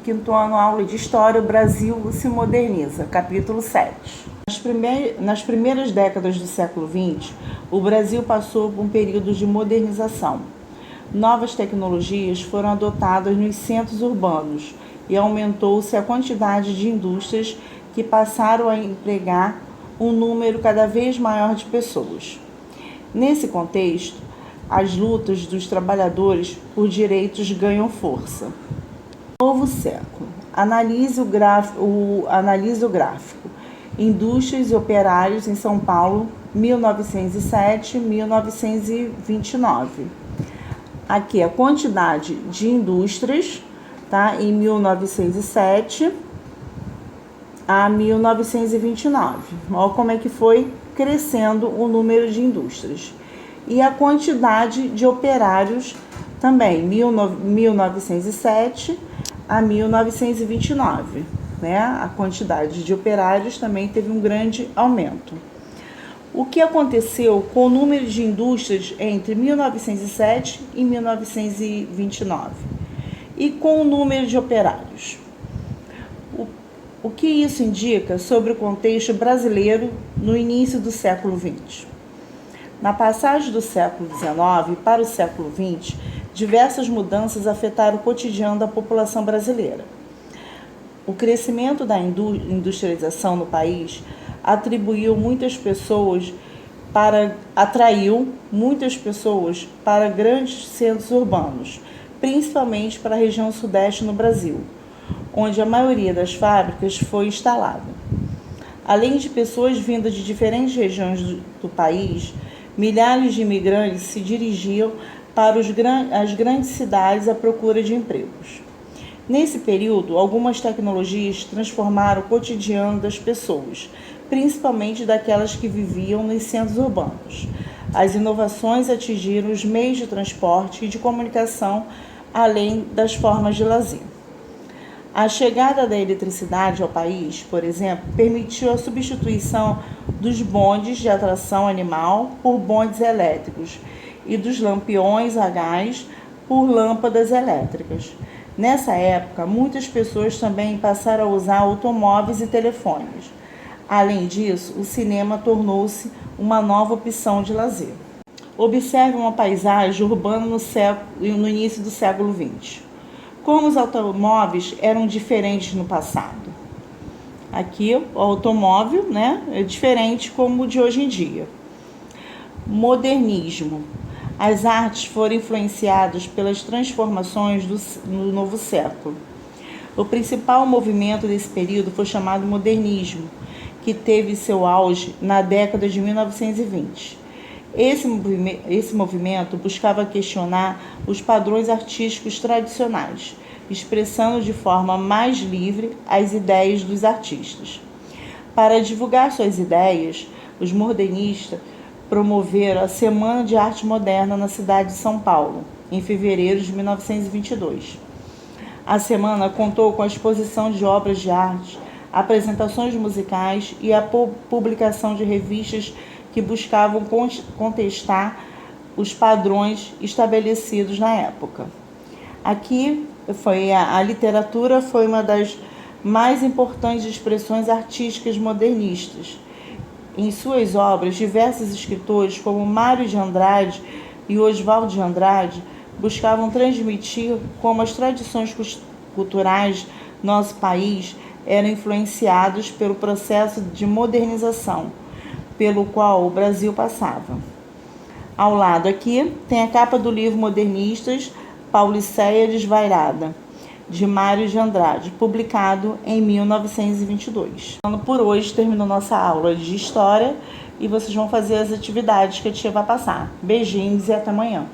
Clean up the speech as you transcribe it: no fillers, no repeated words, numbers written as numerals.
Quinto ano, aula de História, o Brasil se moderniza, capítulo 7. Nas primeiras décadas do século XX, o Brasil passou por um período de modernização. Novas tecnologias foram adotadas nos centros urbanos e aumentou-se a quantidade de indústrias que passaram a empregar um número cada vez maior de pessoas. Nesse contexto, as lutas dos trabalhadores por direitos ganham força. Novo século. Analise o gráfico. Indústrias e operários em São Paulo, 1907-1929. Aqui a quantidade de indústrias, tá? Em 1907 a 1929. Olha como é que foi crescendo o número de indústrias. E a quantidade de operários também, 1907 a 1929, né? A quantidade de operários também teve um grande aumento. O que aconteceu com o número de indústrias entre 1907 e 1929? E com o número de operários? O que isso indica sobre o contexto brasileiro no início do século XX? Na passagem do século XIX para o século XX, diversas mudanças afetaram o cotidiano da população brasileira. O crescimento da industrialização no país atraiu muitas pessoas para grandes centros urbanos, principalmente para a região sudeste no Brasil, onde a maioria das fábricas foi instalada. Além de pessoas vindas de diferentes regiões do país, milhares de imigrantes se dirigiam para as grandes cidades à procura de empregos. Nesse período, algumas tecnologias transformaram o cotidiano das pessoas, principalmente daquelas que viviam nos centros urbanos. As inovações atingiram os meios de transporte e de comunicação, além das formas de lazer. A chegada da eletricidade ao país, por exemplo, permitiu a substituição dos bondes de atração animal por bondes elétricos e dos lampiões a gás por lâmpadas elétricas. Nessa época, muitas pessoas também passaram a usar automóveis e telefones. Além disso, o cinema tornou-se uma nova opção de lazer. Observe uma paisagem urbana no início do século XX. Como os automóveis eram diferentes no passado. Aqui o automóvel, né, é diferente como o de hoje em dia. Modernismo. As artes foram influenciadas pelas transformações no novo século. O principal movimento desse período foi chamado modernismo, que teve seu auge na década de 1920. Esse movimento buscava questionar os padrões artísticos tradicionais, expressando de forma mais livre as ideias dos artistas. Para divulgar suas ideias, os modernistas promoveram a Semana de Arte Moderna na cidade de São Paulo, em fevereiro de 1922. A semana contou com a exposição de obras de arte, apresentações musicais e a publicação de revistas que buscavam contestar os padrões estabelecidos na época. Aqui a literatura foi uma das mais importantes expressões artísticas modernistas. Em suas obras, diversos escritores como Mário de Andrade e Oswald de Andrade buscavam transmitir como as tradições culturais do nosso país eram influenciados pelo processo de modernização pelo qual o Brasil passava. Ao lado aqui tem a capa do livro Modernistas, Pauliceia Desvairada, de Mário de Andrade, publicado em 1922. Por hoje terminou nossa aula de História e vocês vão fazer as atividades que a tia vai passar. Beijinhos e até amanhã.